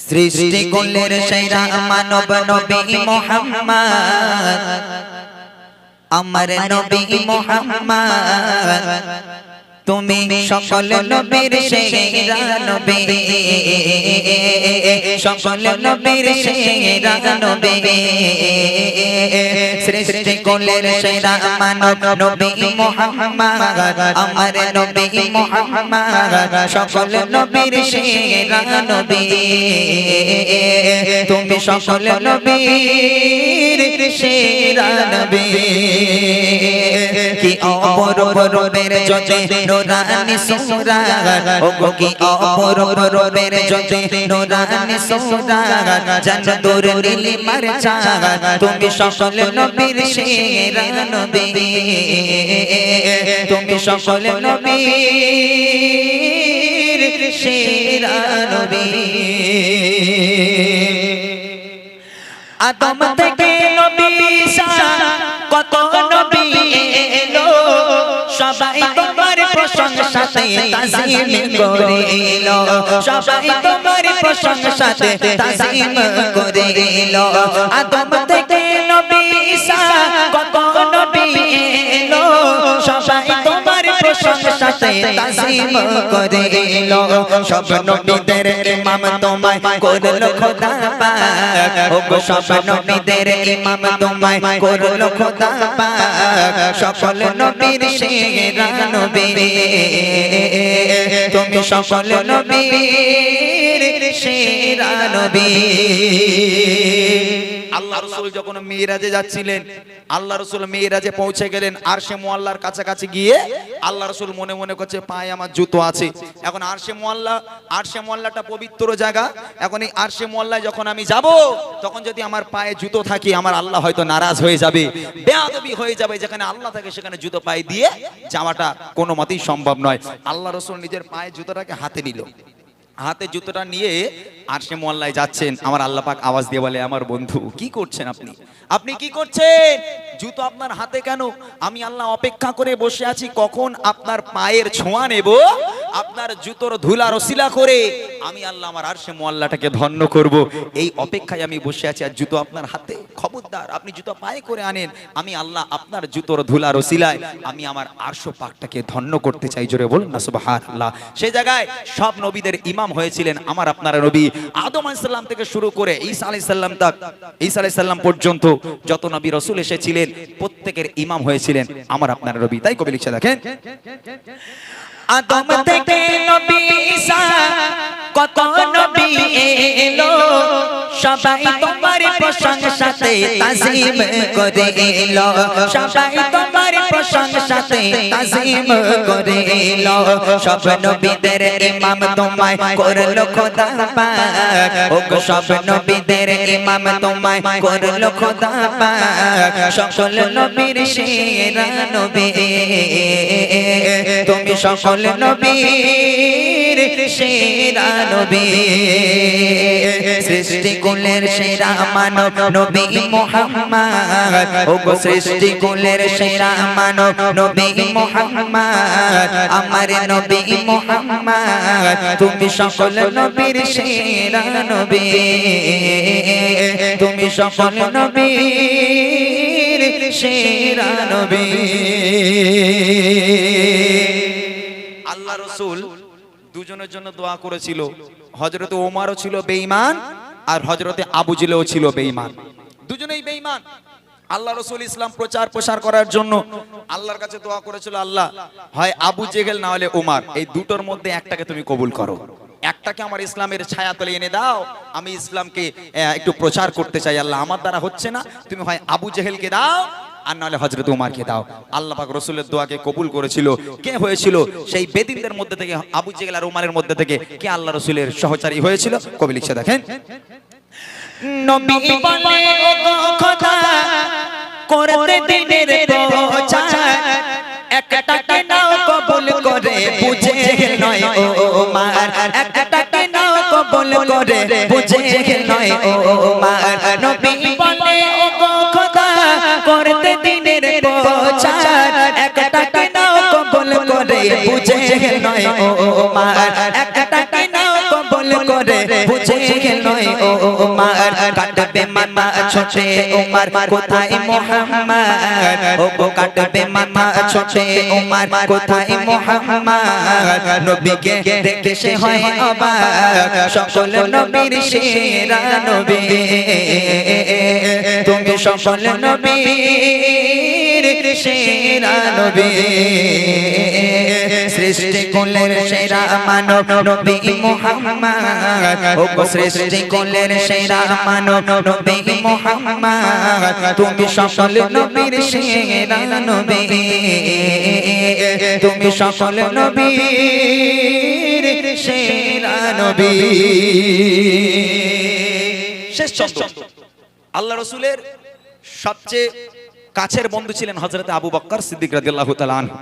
সৃষ্টি কুলের সেরা মানব নবী মুহাম্মদ, আমার নবী মুহাম্মদ, তুমি সকল নবীর সেরা নবী, সকল নবীর সেরা নবী। সৃষ্টি কুলের সেরা মানব নবী মুহাম্মদ, আমার নবী মুহাম্মদ, সকল নবীর সেরা নবী। তুমি সকল নবীর সেরা নবী। কি অপরূপ রূপের জ্যোতি নুরানি সূরা, ওগো কি অপরূপ রূপের জ্যোতি নুরানি সূরা, জান্নাতুর নীলিমার চাঁদ, তুমি সকল নবীর সেরা নবী। তুমি সকল নবীর সেরা নবী। আদম থেকে নবী ঈসা কত নবী এলো, সবাই তোমার প্রশংসাতে তাজিম করিল, সবাই তোমার প্রশংসাতে তাজিম করিল। আদম থেকে নবী ঈসা কত নবী এলো, সবাই তোমার প্রশংসাতে তাজিম করিল। সব নবীদের ইমাম তোমায় করল খোদা পাক, ওগো সব নবীদের ইমাম তোমায় করল খোদা পাক, সকল নবীর সেরা নবী। তুমি সকল নবীর সেরা নবী। আল্লাহ রাসূল যখন মিরাজে যাচ্ছিলেন, আল্লাহ রাসূল মিরাজে পৌঁছে গেলেন, আরশে মুআল্লার কাছাকাছি গিয়ে আল্লাহ রাসূল মনে মনে করছে পায়ে আমার জুতো আছে। এখন আরশে মুআল্লাটা পবিত্র জায়গা। এখন এই আরশে মুআল্লায় যখন আমি যাব, তখন যদি আমার পায়ে জুতো থাকে, আমার আল্লাহ হয়তো নারাজ হয়ে যাবে, বেয়াদবি হয়ে যাবে। যেখানে আল্লাহ থাকে সেখানে জুতো পায়ে দিয়ে যাওয়াটা কোনো মতেই সম্ভব নয়। আল্লাহ রাসূল নিজের পায়ে জুতোটাকে হাতে নিল, হাতে জুতোটা নিয়ে আরশে মুআল্লায় যাচ্ছেন। আমার আল্লাহ পাক আওয়াজ দিয়ে বলে, আমার বন্ধু কি করছেন আপনি? আপনি কি করছেন? জুতো আপনার হাতে কেন? আমি আল্লাহ অপেক্ষা করে বসে আছি কখন আপনার পায়ের ছোঁয়া নেব, আপনার জুতোর ধুলার ওসিলা করে আমি আল্লাহ আমার আরশে মুআল্লাটাকে ধন্য করব। এই অপেক্ষায় আমি বসে আছি, আর জুতো আপনার হাতে। খবরদার, আপনি জুতো পায়ে করে আনেন, আমি আল্লাহ আপনার জুতোর ধুলার ওসিলায় আমি আমার আরশ পাকটাকে ধন্য করতে চাই। জোরে বলুন না সুবহানাল্লাহ। সেই জায়গায় সব নবীদের ইমাম হয়েছিলেন আমার আপনার নবী। আদম আলাইহিস সালাম থেকে শুরু করে ঈসা আলাইহিস সালাম তক, ঈসা আলাইহিস সালাম পর্যন্ত যত নবী রাসূল এসেছিলেন, প্রত্যেকের ইমাম হয়েছিলেন আমার আপনার নবী। তাই কবি লিখছে, দেখেন, আদম থেকে নবী ঈসা কত নবী এলো, সবাই তোমার প্রশংসাতে তাজিম করিল, সবাই তোমার প্রশংসাতে তাজিম করিল। সব নবীদের ইমাম তোমায় করল খোদা পাক, ওগো সব নবীদের ইমাম তোমায় করল খোদা পাক, সকল নবীর সেরা নবী। তুমি সকল নবীর সেরা নবী। সৃষ্টি কুলের সেরা মানব নবী মুহাম্মদ, ওগো সৃষ্টি কুলের সেরা মানব নবী মুহাম্মদ, আমার নবী মুহাম্মদ, তুমি সকল নবীর সেরা নবী। তুমি সকল নবীর সেরা নবী। আল্লাহ রাসূল দুজনের জন্য দোয়া করেছিল। হযরতে ওমরও ছিল বেঈমান, আর হযরতে আবু জেহেলও ছিল বেঈমান, দুজনেই বেঈমান। আল্লাহ রাসূল ইসলাম প্রচার প্রসার করার জন্য আল্লাহর কাছে দোয়া করেছিল, আল্লাহ হয় আবু জেহেল না হলে ওমর, এই দুটোর মধ্যে একটাকে তুমি কবুল করো, একটাকে আমার ইসলামের ছায়া তলে এনে দাও, আমি ইসলামকে একটু প্রচার করতে চাই। আল্লাহ আমার দ্বারা হচ্ছে না, তুমি হয় আবু জেহেলকে দাও আর নাহলে হযরত ওমরকে দাও। আল্লাহ পাক রাসূলের দোয়াকে কবুল করেছিল। কে হয়েছিল? সেই বেদিনদের মধ্যে থেকে, আবু জেহেল আর ওমরের মধ্যে থেকে কে আল্লাহ রাসূলের সহচারী হয়েছিল? কবি লিখছে, দেখেন, নবী বলে ওগো খোদা করতে দিনের প্রচার, একটাকে নাও কবুল করে বুঝে নয় ও ওমর, একটাকে নাও কবুল করে বুঝে নয় ও ওমর। নবী বলে ওগো খোদা করতে দিনের প্রচার, একটাকে নাও কবুল করে বুঝে নয় ও ওমর, একটাকে নাও কবুল করে বুঝে নয় উমার কাটবে মাথা ছোটে উমার কোথায় মুহাম্মদ ও কাটবে মাথা ছোটে উমার কোথায় মুহাম্মদ নবীকে দেখে সে হয় অবাক সকল নবীর সেরা নবী তুমি সকল নবীর সেরা নবী সৃষ্টি কুলের সেরা মানব নবী মুহাম্মদ ও সৃষ্টি কুলের সেরা মানব নবী মুহাম্মদ তুমি সকল নবীর সেরা নবী তুমি সকল নবীর সেরা নবী শেষ ছন্দ। আল্লাহ রাসূলের সবচেয়ে কাছের বন্ধু ছিলেন হযরত আবু বকর সিদ্দিক রাদিয়াল্লাহু তাআলা আনহু।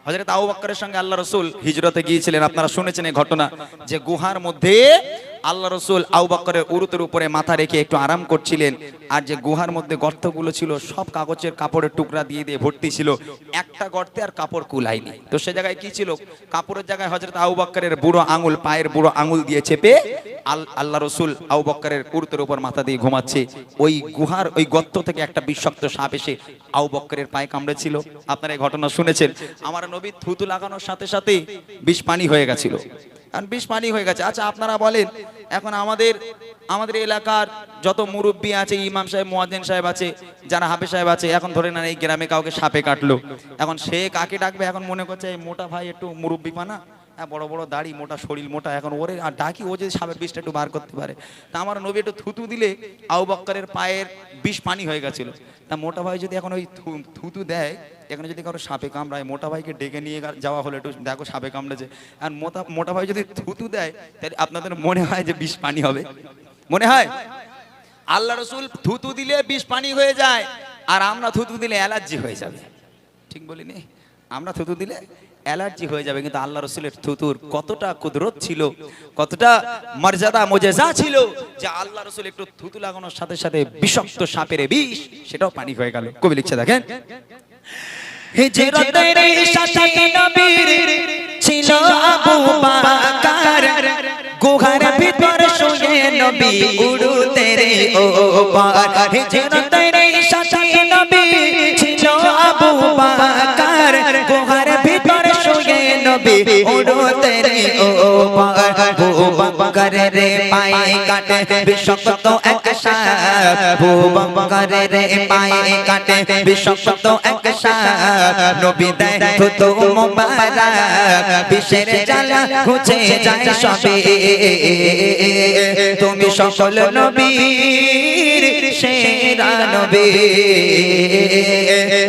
হযরত আবু বকরের সঙ্গে আল্লাহ রাসূল হিজরতে গিয়েছিলেন। আপনারা শুনেছেন এই ঘটনা যে গুহার মধ্যে আল্লাহ রাসূল আবু বকরের উরুতের উপরে মাথা রেখে একটু আরাম করছিলেন, আর যে গুহার মধ্যে গর্তগুলো ছিল সব কাগজের কাপড়ের টুকরা দিয়ে দিয়ে ভর্তি ছিল, একটা গর্তে আর কাপড় কুলায়নি। তো সে জায়গায় কি ছিল, কাপড়ের জায়গায় হযরত আবু বকরের বুড়ো আঙুল, পায়ের বুড়ো আঙুল দিয়ে চেপে আল্লাহ রাসূল আবু বকরের উরুতের উপর মাথা দিয়ে ঘুমাচ্ছে। ওই গুহার ওই গর্ত থেকে একটা বিষাক্ত সাপ এসে আবু বকরের পায়ে কামড়েছিল। আপনারা এই ঘটনা শুনেছেন। আমার নবী থুতু লাগানোর সাথে সাথে বিষ পানি হয়ে গেছিল, কারণ বিষ পানি হয়ে গেছে। আচ্ছা আপনারা বলেন, এখন আমাদের এলাকার যত মুরব্বী আছে, ইমাম সাহেব, মুয়াজ্জিন সাহেব আছে, যারা হাফেজ সাহেব আছে, এখন ধরে না এই গ্রামে কাউকে সাপে কাটলো, এখন সে কাকে ডাকবে? এখন মনে করছে এই মোটা ভাই একটু মুরব্বী পানা, হ্যাঁ বড় বড় দাড়ি, মোটা শরীর, মোটা, এখন ওরে আর ডাকি, ও যদি সাপের বিষটা একটু বার করতে পারে। তা আমার নবী একটু থুতু দিলে আবু বকরের পায়ের বিষ পানি হয়ে গেছিল। তা মোটা ভাই যদি এখন ওই থুতু দেয়, এখানে যদি কারো সাপে কামড়ায়, মোটা ভাইকে ডেকে নিয়ে যাওয়া হলো, একটু দেখো সাপে কামড়েছে, আর মোটা ভাই যদি থুতু দেয়, তাহলে আপনাদের মনে হয় যে বিষ পানি হবে? মনে হয়? আল্লাহ রাসূল থুতু দিলে বিষ পানি হয়ে যায়, আর আমরা থুতু দিলে অ্যালার্জি হয়ে যাবে। ঠিক বলিনি? আমরা থুতু দিলে অ্যালার্জি হয়ে যাবে, কিন্তু আল্লাহ রাসূলের থুতুর কতটা কুদরত ছিল, কতটা মর্যাদা মুজেজা ছিল, যে আল্লাহ রাসূল একটু থুতু লাগানোর সাথে সাথে বিষাক্ত সাপের বিষ সেটাও পানি হয়ে গেল। কবি লিখছে দেখেন, হিজরতের সাথে নবীর ছিল আবু বকর গুহার ভিতর শুয়ে নবী উড়ুতের ওপার হিজরতের সাথে নবী ছিল আবু বকর গুহার ভিতর শুয়ে নবী উড়ুতের ওপার আবু বকরের পায়ে কাটে বিষাক্ত এক সাপ আবু বকরের পায়ে কাটে বিষাক্ত এক সাপ নবী দেয় থুতু মুবারক বিষের জ্বালা ঘুচে যায় সবে তুমি সকল নবীর সেরা নবী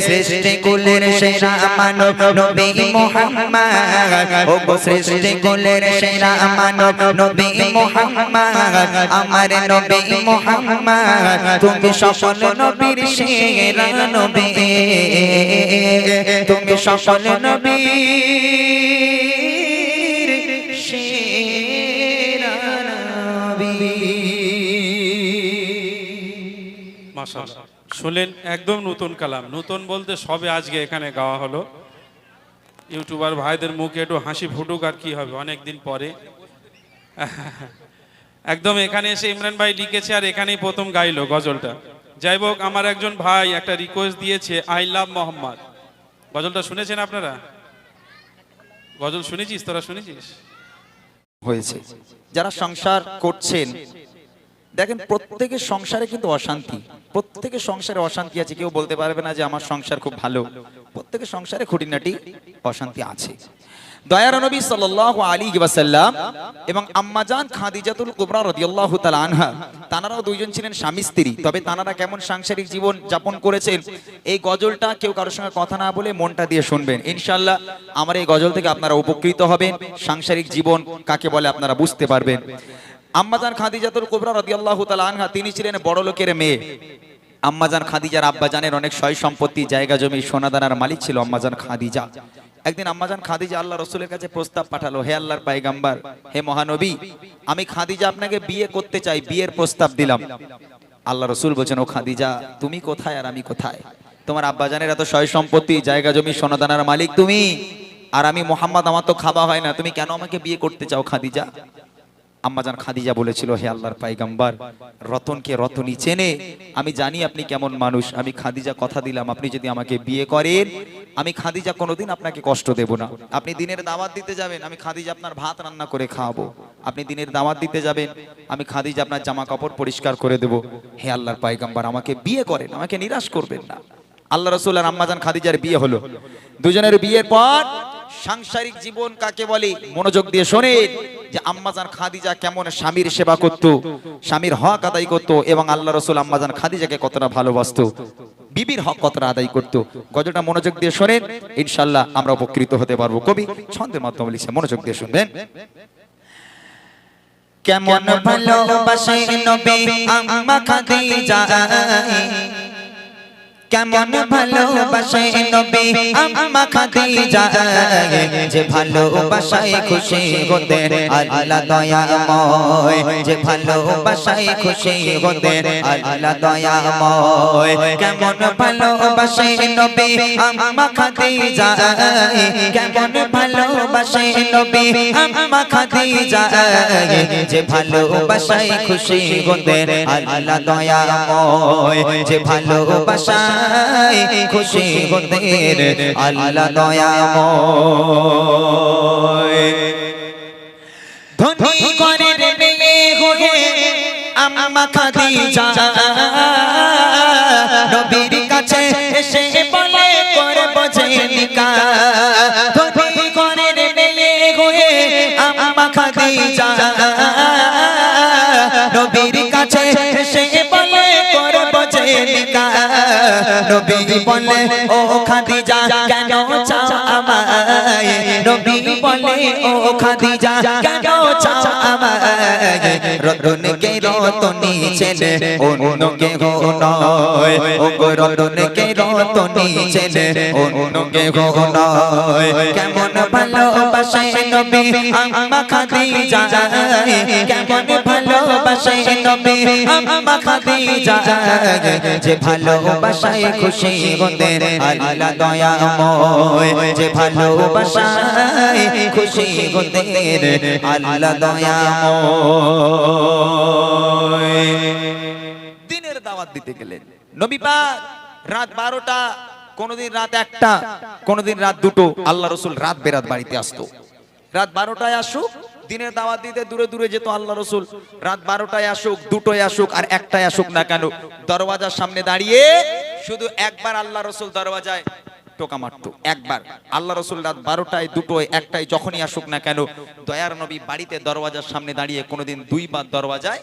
সৃষ্টি কুলের সেরা মানব নবী মুহাম্মদ ও সৃষ্টি কুলের সেরা মানব নবী মুহাম্মদ আমার নবী মুহাম্মদ তুমি সকল নবীর সেরা নবী তুমি সকল নবীর সেরা নবী। মাশাআল্লাহ, শুনলেন একদম নতুন কালাম। নতুন বলতে সবে আজকে এখানে গাওয়া হলো। ইউটিউবার ভাইদের মুখে একটু হাসি ফুটুক, আর কি হবে, অনেক দিন পরে একদম এখানে এসে ইমরান ভাই লিখেছে, আর এখানেই প্রথম গাইলো গজলটা। যাই হোক, আমার একজন ভাই একটা রিকোয়েস্ট দিয়েছে, আই লাভ মোহাম্মদ। গজলটা শুনেছেন আপনারা? গজল শুনেছিস? তোরা শুনেছিস? হয়েছে যারা সংসার করছেন, দেখেন প্রত্যেকের সংসারে কিন্তু অশান্তি, প্রত্যেকের সংসারে অশান্তি আছে। কেউ বলতে পারবে না যে আমার সংসার খুব ভালো। প্রত্যেকের সংসারে খুঁটিনাটি অশান্তি আছে। দয়ার নবী সাল্লাল্লাহু আলাইহি ওয়াসাল্লাম এবং আম্মাজান খাদিজাতুল কুবরা রাদিয়াল্লাহু তাআলা আনহা, তানারাও দুইজন ছিলেন স্বামী স্ত্রী। তবে তানারা কেমন সাংসারিক জীবন যাপন করেছেন, এই গজলটা কেউ কারোর সঙ্গে কথা না বলে মনটা দিয়ে শুনবেন। ইনশাআল্লাহ আমার এই গজল থেকে আপনারা উপকৃত হবেন, সাংসারিক জীবন কাকে বলে আপনারা বুঝতে পারবেন। আম্মাজান খাদিজাতুল কুবরা রাদিয়াল্লাহু তাআলা আনহা, তিনি ছিলেন বড় লোকের মেয়ে। আম্মাজান খাদিজার আব্বাজানের অনেক সয় সম্পত্তি, জায়গা জমি, সোনাদানার মালিক ছিল আম্মাজান খাদিজা। একদিন আম্মাজান খাদিজা আল্লাহ রাসূলের কাছে প্রস্তাব পাঠালো, হে আল্লাহর পয়গম্বর, হে মহানবী, আমি খাদিজা আপনাকে বিয়ে করতে চাই, বিয়ের প্রস্তাব দিলাম। আল্লাহ রাসূল বলেন, ও খাদিজা, তুমি কোথায় আর আমি কোথায়? তোমার আব্বাজানের এত সয় সম্পত্তি, জায়গা জমি, সোনাদানার মালিক তুমি, আর আমি মুহাম্মদ, আমার তো খাওয়া হয় না, তুমি কেন আমাকে বিয়ে করতে চাও খাদিজা? আম্মাজান খাদিজা বলেছিল, হে আল্লাহর পয়গম্বর, রতনকে রতনই চেনে। আমি জানি আপনি কেমন মানুষ। আমি খাদিজা কথা দিলাম, আপনি যদি আমাকে বিয়ে করেন, আমি খাদিজা কোনোদিন আপনাকে কষ্ট দেব না। আপনি দিনের দাওয়াত দিতে যাবেন, আমি খাদিজা আপনার ভাত রান্না করে খাওয়াবো। আপনি দিনের দাওয়াত দিতে যাবেন, আমি খাদিজা আপনার জামা কাপড় পরিষ্কার করে দেব। হে আল্লাহর পয়গম্বর, আমাকে বিয়ে করেন, আমাকে নিরাশ করবেন না। আল্লাহ রাসূল আর আম্মাজান খাদিজার বিয়ে হলো। দুজনের বিয়ের পর সাংসারিক জীবন কাকে বলে মনোযোগ দিয়ে শোনেন, যে আম্মাজান খাদিজা কেমন স্বামীর সেবা করত, স্বামীর হক আদায় করত, এবং আল্লাহ রাসূল আম্মাজান খাদিজাকে কতটা ভালোবাসতো, বিবির হক কতটা আদায় করত। গজলটা মনোযোগ দিয়ে শোনেন, ইনশাআল্লাহ আমরা উপকৃত হতে পারবো। কবি ছন্দের মাধ্যমে লিখছে, মনোযোগ দিয়ে শুনবেন। কেমন ভালোবাসে নবী আম্মা খাদিজা, কেমন ভালোবাসে নবী আম্মা খাদিজা, যে ভালোবাসায় খুশি হতে আল্লাহ দয়াময়, যে ভালোবাসায় খুশি হতে আল্লাহ দয়াময়। কেমন ভালোবাসে নবী আম্মা খাদিজা, কেমন ভালোবাসে নবী আম্মা খাদিজা, যে ভালোবাসায় খুশি হতে আল্লাহ দয়াময়, যে ভালোবাসা খুশি হতে আল্লাহ দয়াময়। ধনী ঘরের মেয়ে হয়ে আম্মা খাদিজা নবীর কাছে এসে বলে করব যে নিকাহ। ধনী ঘরের মেয়ে হয়ে আম্মা খাদিজা নবীর কাছে এসে বলে করব যে নিকাহ। নবী বলে, ও খাদিজা কেন চাও আমায়, নবী বলে, ও খাদিজা কেন চাও আমায়, রতনকে রতনী ছেলে অন্য কেহ নয়, ও গো রতনকে রতনী ছেলে অন্য কেহ নয়। কেমন ভালোবাসে নবী আম্মা খাদিজা, কেমন ভালোবাসে নবী আম্মা খাদিজা, যে ভালোবাসায় খুশি হতে আল্লাহ দয়াময়, যে ভালোবাসায় খুশি হতে আল্লাহ দয়াময়। দিনের দাওয়াত দিতে গেলেন নবী পাক, রাত 12টা, কোনদিন রাত 1টা, কোনদিন রাত 2টো, আল্লাহ রাসূল রাত বেরাত বাড়িতে আসতো। রাত 12টায় আসুক, দিনের দাওয়াত দিতে দূরে দূরে যেত আল্লাহ রাসূল। রাত 12টায় আসুক, 2টোয় আসুক, আর 1টায় আসুক না কেন, দরওয়াজার সামনে দাঁড়িয়ে শুধু একবার আল্লাহ রাসূল দরওয়াজায় টোকা মারতো। একবার আল্লাহ রাসূল রাত 12টায়, 2টোয়, 1টায় যখনই আসুক না কেন, দয়ার নবী বাড়িতে দরওয়াজার সামনে দাঁড়িয়ে কোনোদিন 2 বার দরওয়াজায়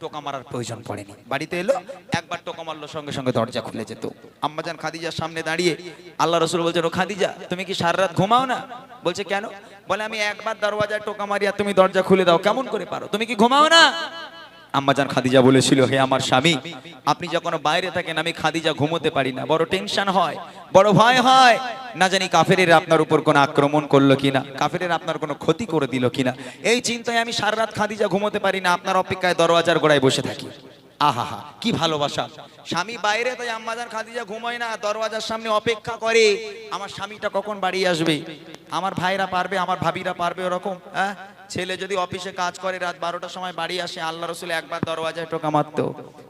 টোকা মারার প্রয়োজন পড়েনি। বাড়িতে এলো, একবার টোকা মারলো, সঙ্গে সঙ্গে দরজা খুলে যেত। আম্মাজান খাদিজার সামনে দাঁড়িয়ে আল্লাহ রাসূল বলছেন, ও খাদিজা তুমি কি সারা রাত ঘুমাও না? বলছে কেন? বলে আমি একবার দরওয়াজায় টোকা মারি আর তুমি দরজা খুলে দাও, কেমন করে পারো? তুমি কি ঘুমাও না? আম্মাজান খাদিজা বলেছিল, হে আমার স্বামী, আপনি যখন বাইরে থাকেন আমি খাদিজা ঘুমোতে পারি না, বড় টেনশন হয়, বড় ভয় হয়, না জানি কাফেরেরা আপনার উপর কোনো আক্রমণ করলো কিনা, কাফেরেরা আপনার কোনো ক্ষতি করে দিল কিনা, এই চিন্তায় আমি সারা রাত খাদিজা ঘুমোতে পারি না, আপনার অপেক্ষায় দরওয়াজার গোড়ায় বসে থাকি। আহা, কি ভালোবাসা! স্বামী বাইরে, তাই আম্মাজান খাদিজা ঘুমায় না, দরওয়াজার সামনে অপেক্ষা করে আমার স্বামীটা কখন বাড়ি আসবে, আমার ভাইরা পারবে, আমার ভাবিরা পারবে, ওরকম। হ্যাঁ, ছেলে যদি অফিসে কাজ করে রাত 12টার সময় বাড়ি আসে, আল্লাহ রাসূল একবার দরওয়াজায় টোকা মারতো,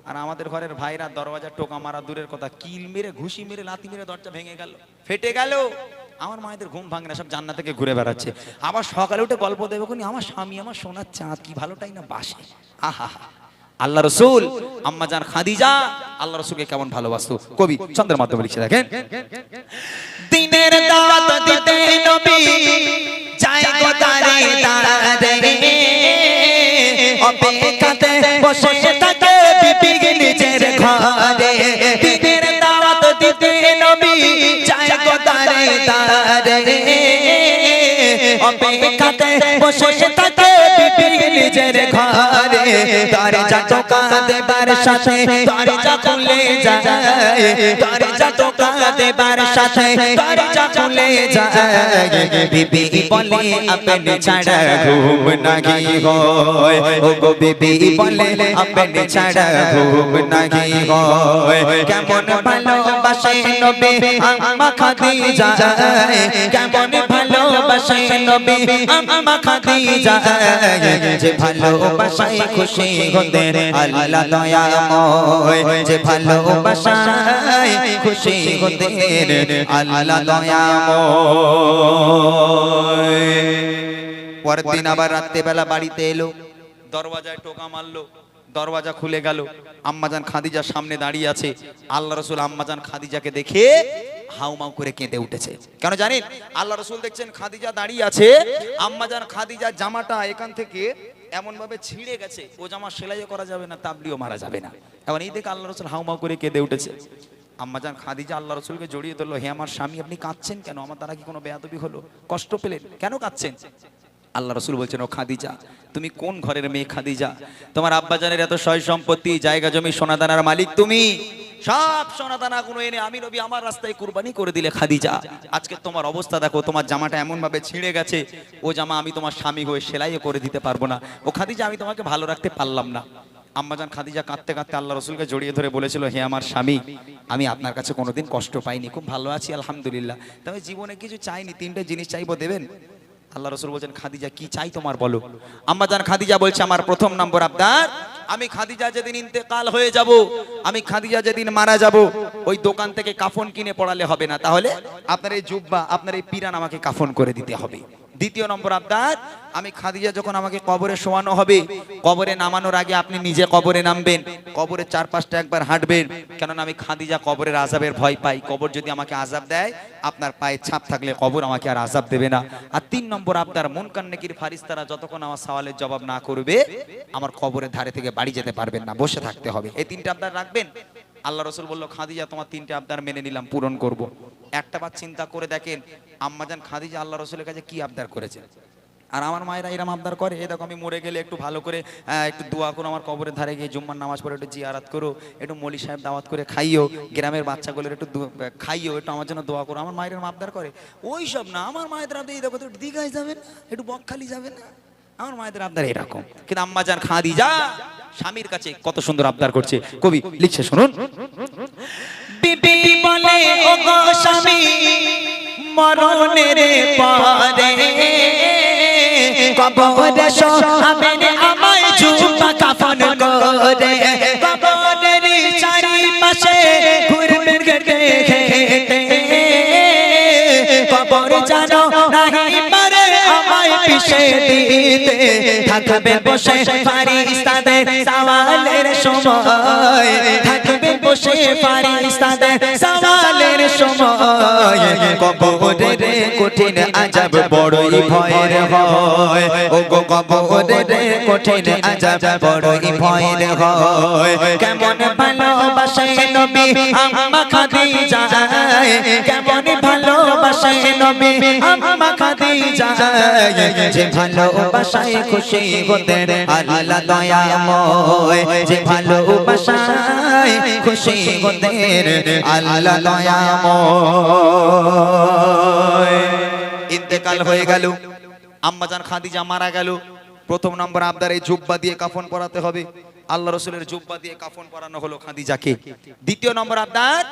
আর আমাদের ঘরের ভাইরা দরওয়াজায় টোকা মারা দূরের কথা, কিল মেরে, ঘুষি মেরে, লাথি মেরে দরজা ভেঙে গেল, ফেটে গেল। আমার মায়েদের ঘুম ভাঙে না, সব জান্নাত থেকে ঘুরে বেড়াচ্ছে। আবার সকালে উঠে গল্প দেবে কোনি, আমার স্বামী আমার সোনার চাঁদ, কি ভালোটাই না বাসে। আহা, আল্লাহ রাসূল আম্মাজান খাদিজা আল্লাহ রাসূলকে কেমন ভালোবাসতো, কবি ছন্দের মাধ্যমে লিখে দেখেন। দিনের দাওয়াত দিতে নবী যায় গো দারে দারে, অপেক্ষাতে বসে থাকে বিবি নিজের ঘরে। দিনের দাওয়াত দিতে নবী যায় গো দারে দারে, অপেক্ষাতে বসে থাকে বিবি নিজের ঘরে। দরজা টোকা দেবার সাথে দরজা খুলে যায়, দরজা টোকা দেবার সাথে দরজা খুলে যায়। বিবি বলে আপনি ছাড়া ঘুম নাহি হয়, ও গো বিবি বলে আপনি ছাড়া ঘুম নাহি হয়। কেমন ভালোবাসে নবী আম্মা খাদিজা, কেমন ভালোবাসে নবী নবী আম্মা খাদিজা যে ভালোবাসায় খুশি হতেন আল্লাহ দয়াময় যে ভালোবাসায় খুশি হতেন আল্লাহ দয়াময়। পরের দিন আবার রাত্রেবেলা বাড়িতে এলো, দরওয়াজায় টোকা মারলো, দরওয়াজা খুলে গেল। আম্মাজান খাদিজার সামনে দাঁড়িয়ে আছে। আল্লাহ রসুল আম্মাজান খাদিজাকে দেখে হাউমাউ করে কেঁদে উঠেছে। কেন জানেন? আল্লাহ রসুল দেখছেন খাদিজা দাঁড়িয়ে আছে, আম্মাজান খাদিজার জামাটা এখান থেকে এমন ভাবে ছিঁড়ে গেছে, ও জামা সেলাইও করা যাবে না, তাবলিও মারা যাবে না। এখন এই দেখে আল্লাহ রসুল হাউমাউ করে কেঁদে উঠেছে। আম্মাজান খাদিজা আল্লাহ রসুলকে জড়িয়ে ধরলো, হে আমার স্বামী, আপনি কাঁদছেন কেন? আমার দ্বারা কি কোনো বেয়াদবি হলো? কষ্ট পেলেন? কেন কাঁদছেন? আল্লাহ রসুল বলছেন, ও খাদিজা, তুমি কোন ঘরের মেয়ে খাদিজা? তোমার আব্বাজানের এত সয় সম্পত্তি, জায়গা জমি, সোনাদানার মালিক তুমি। সব সোনাদানা গুলো এনে আমি নবী আমার রাস্তায় কুরবানি করে দিলে খাদিজা। আজকে তোমার অবস্থা দেখো, তোমার জামাটা এমন ভাবে ছিঁড়ে গেছে, ও জামা আমি তোমার স্বামী হয়ে সেলাইও করে দিতে পারবো না। ও খাদিজা, আমি তোমাকে ভালো রাখতে পারলাম না। আম্মাজান খাদিজা কাঁদতে কাঁদতে আল্লাহ রসুলকে জড়িয়ে ধরে বলেছিল, হে আমার স্বামী, আমি আপনার কাছে কোনোদিন কষ্ট পাইনি, খুব ভালো আছি আলহামদুলিল্লাহ, তবে জীবনে কিছু চাইনি, তিনটে জিনিস চাইবো, দেবেন? আল্লাহ রসুল বলছেন, খাদিজা কি চাই তোমার বলো। আম্মাজান খাদিজা বলছে, আমার প্রথম নম্বর আবদার, আমি খাদিজা যেদিন ইন্তেকাল হয়ে যাব, আমি খাদিজা যেদিন মারা যাব, ওই দোকান থেকে কাফন কিনে পড়ালে হবে না, তাহলে আপনার এই জুব্বা, আপনার এই পিরান আমাকে কাফন করে দিতে হবে। দ্বিতীয় নম্বর আবদার, আমি খাদিজা যখন আমাকে কবরে শোয়ানো হবে, কবরে নামানোর আগে আপনি নিজে কবরে নামবেন, কবরের চারপাশটা একবার হাঁটবেন, কেননা আমি খাদিজা কবরের আযাবের ভয় পাই। কবর যদি আমাকে আযাব দেয়, আপনার পায়ে ছাপ থাকলে কবর আমাকে আর আযাব দেবে না। আর তিন নম্বর আবদার, মুনকার নেকির ফারিস্তারা যতক্ষণ আমার সওয়ালের জবাব না করবে, আমার কবরের ধারে থেকে বাড়ি যেতে পারবেন না, বসে থাকতে হবে। এই তিনটা আবদার রাখবেন। আল্লাহ রসুল বলল, খাদিজা, তোমার তিনটে আবদার মেনে নিলাম, পূরণ করব। একটা বার চিন্তা করে দেখেন, আম্মাজান খাদিজা আল্লাহ রসুলের কাছে কি আবদার করেছে। আর আমার মায়েরা এরম আবদার করে, এ দেখো আমি মরে গেলে একটু ভালো করে একটু দোয়া করো, আমার কবরের ধারে গিয়ে জুম্মার নামাজ পড়ে একটু জিয়ারাত করো, একটু মলি সাহেব দাওয়াত করে খাইও, গ্রামের বাচ্চাগুলোর একটু খাইও, একটু আমার জন্য দোয়া করো। আমার মায়ের আবদার করে ওই সব না, আমার মায়েদের আবদার এই দেখো, একটু দীঘায় যাবেন না, একটু বকখালি যাবেন না, আমার মায়েদের আবদার এরকম। কিন্তু আম্মাজান খাদিজা স্বামীর কাছে কত সুন্দর আবদার করছে, কবি লিখছে শুনুন। বিবি বলে, ও গো স্বামী, মরণের পরে কবরে শোয়াবেন আমায় জুব্বা কাফন করে, কবরের চারিপাশে ঘুরবেন ঘেটে ঘেটে, কবর জানো নাহি পারে আমায় পিছে দিতে, থাকবে বসে ফারিস্তাদের সওয়ালের সময়, থাকবে বসে ফারিস্তাদের সওয়ালের সময়, কবরের কঠিন আযাব বড়ই ভয়ের হয়, ও গো কবরের কঠিন আযাব বড়ই ভয়ের হয়। কেমন ভালোবাসে নবী আম্মা খাদিজা, কেমন ভালোবাসে নবী আম্মা খাদিজা, যে ভালোবাসায় খুশি হতেন আল্লাহ দয়াময়, যে ভালোবাসায় খুশি হতেন আল্লাহ দয়াময়। ইন্তেকাল হয়ে গেল, আম্মাজান খাদিজা মারা গেল। প্রথম নম্বর আবদার, এই জুব্বা দিয়ে কাফন পরাতে হবে। আল্লাহ রসুলের জুব্বা দিয়ে কাফন পরানো হলো খাদিজাকে। দ্বিতীয় নম্বর আবদার,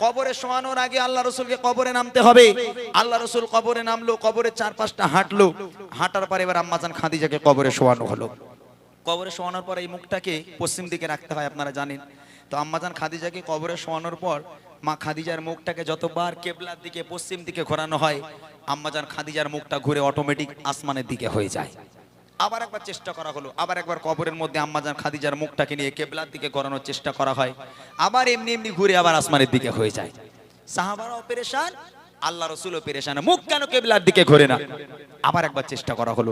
কবরে শোয়ানোর আগে আল্লাহ রসুলকে কবরে নামতে হবে। আল্লাহ রসুল কবরে নামলো, কবরের চারপাশটা হাঁটলো, হাঁটার পরে এবার আম্মাজান খাদিজাকে কবরে শোয়ানো হলো। কবরে শোয়ানোর পর এই মুখটাকে পশ্চিম দিকে রাখতে হয়, আপনারা জানেন তো। আম্মাজান খাদিজাকে কবরে শোয়ানোর পর মা খাদিজার মুখটাকে যতবার কেবলার দিকে, পশ্চিম দিকে ঘোরানো হয়, আম্মাজান খাদিজার মুখটা ঘুরে অটোমেটিক আসমানের দিকে হয়ে যায়। আবার একবার চেষ্টা করা হলো, আবার একবার কবরের মধ্যে আম্মাজান খাদিজার মুখটাকে নিয়ে কেবলার দিকে ঘোরানোর চেষ্টা করা হয়, আবার এমনি এমনি ঘুরে আবার আসমানের দিকে হয়ে যায়। সাহাবারাও পেরেশান, আল্লাহ রসুলও পেরেশান, মুখ কেন কেবলার দিকে ঘোরে না। আবার একবার চেষ্টা করা হলো,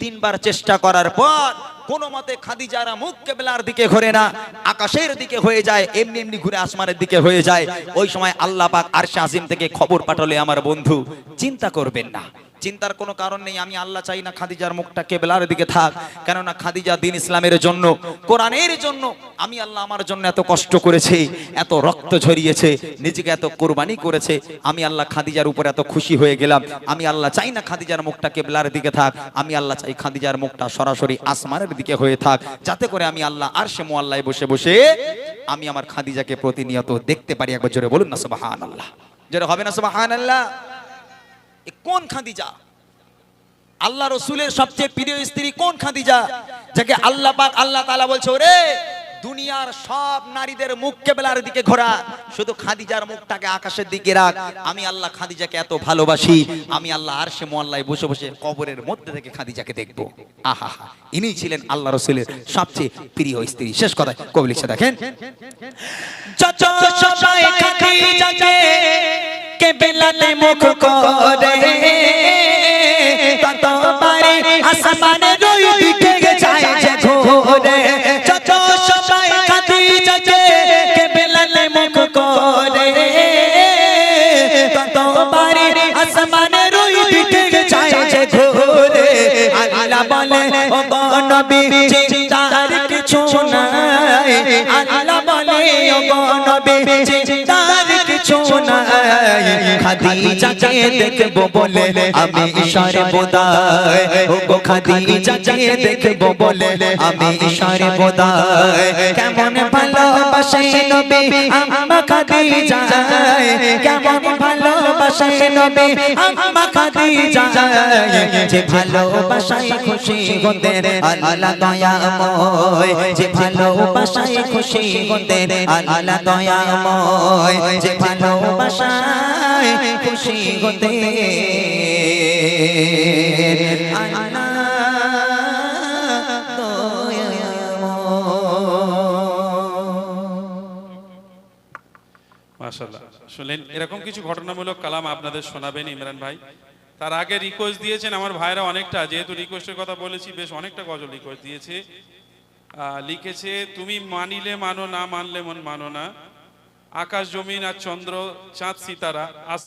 তিনবার চেষ্টা করার পর কোন মতে খাদিজারা মুখ কেবলার দিকে ঘোরে না, আকাশের দিকে হয়ে যায়, এমনি এমনি ঘুরে আসমানের দিকে হয়ে যায়। ওই সময় আল্লাহ পাক আরশে আজিম থেকে খবর পাঠালে, আমার বন্ধু চিন্তা করবেন না, চিন্তার কোনো কারণ নেই, আমি আল্লাহ চাই না খাদিজার মুখটা কেবলার দিকে থাক, কেননা খাদিজা দ্বীন ইসলামের জন্য, কোরআনের জন্য আমি আল্লাহ আমার জন্য এত কষ্ট করেছে, এত রক্ত ঝরিয়েছে, নিজেকে এত কোরবানি করেছে, আমি আল্লাহ খাদিজার উপর এত খুশি হয়ে গেলাম। আমি আল্লাহ চাই না খাদিজার মুখটা কেবলার দিকে থাক, আমি আল্লাহ চাই খাদিজার মুখটা সরাসরি আসমানের দিকে হয়ে থাক, যাতে করে আমি আল্লাহ আরশে মুআল্লায় বসে বসে আমি আমার খাদিজাকে প্রতিনিয়ত দেখতে পারি। একবার জোরে বলুন না সুবহানাল্লাহ, জোরে হবে না সুবহানাল্লাহ। কোন খাদিজা? আল্লাহ রসুলের সবচেয়ে প্রিয় স্ত্রী কোন খাদিজা, যাকে আল্লাহ পাক আল্লাহ তাআলা বলছে ওরে দুনিয়ার সব নারীদের মুখ কেবলার দিকে ঘোরা, শুধু খাদিজার মুখটাকে আকাশের দিকে রাখ। আমি আল্লাহ খাদিজাকে এত ভালোবাসি, আমি আল্লাহ আরশে মুআল্লায় বসে বসে কবরের মধ্যে থেকে খাদিজাকে দেখবো। আহা, ইনি ছিলেন আল্লাহ রসুলের সবচেয়ে প্রিয় স্ত্রী। শেষ কথায় কবি লিখছে দেখেন, যত সবাই খাদিজাকে কেবলাতে মুখ করে, ততবারে আসমানের ওই দিকে যায় যে ঘোরে। যত সবাই খাদিজাকে কেবলাতে মুখ করে, ততবারে আসমানের ওই দিকে যায় যে ঘোরে। আল্লাহ বলে ও গো নবী চিন্তার কিছু নাই, আল্লাহ বলে ও গো নবী চিন্তার কিছু নাই। খাদিজাকে দেখবো বলে আমি সর্বদাই, ও গো খাদিজাকে দেখবো বলে আমি সর্বদাই। কেমন ভালোবাসে নবী আম্মা খাদিজা, কেমন ভালোবাসে নবী আম্মা খাদিজা, যে ভালোবাসায় খুশি হতে আল্লাহ দয়াময়, যে ভালোবাসায় খুশি হতে আল্লাহ দয়াময়, যে ভালোবাসায় খুশি হতে আল্লাহ মাশাআল্লাহ, শুনলেন এরকম কিছু ঘটনামূলক কালাম আপনাদের শোনাবেন ইমরান ভাই। তার আগে রিকোয়েস্ট দিয়েছেন আমার ভাইরা অনেকটা, যেহেতু রিকোয়েস্টের কথা বলেছি বেশ অনেকটা গজল রিকোয়েস্ট দিয়েছে। লিখেছে তুমি মানিলে মানো, না মানলে মন মানো না, আকাশ জমিন আর চন্দ্র চাঁদ সিতারা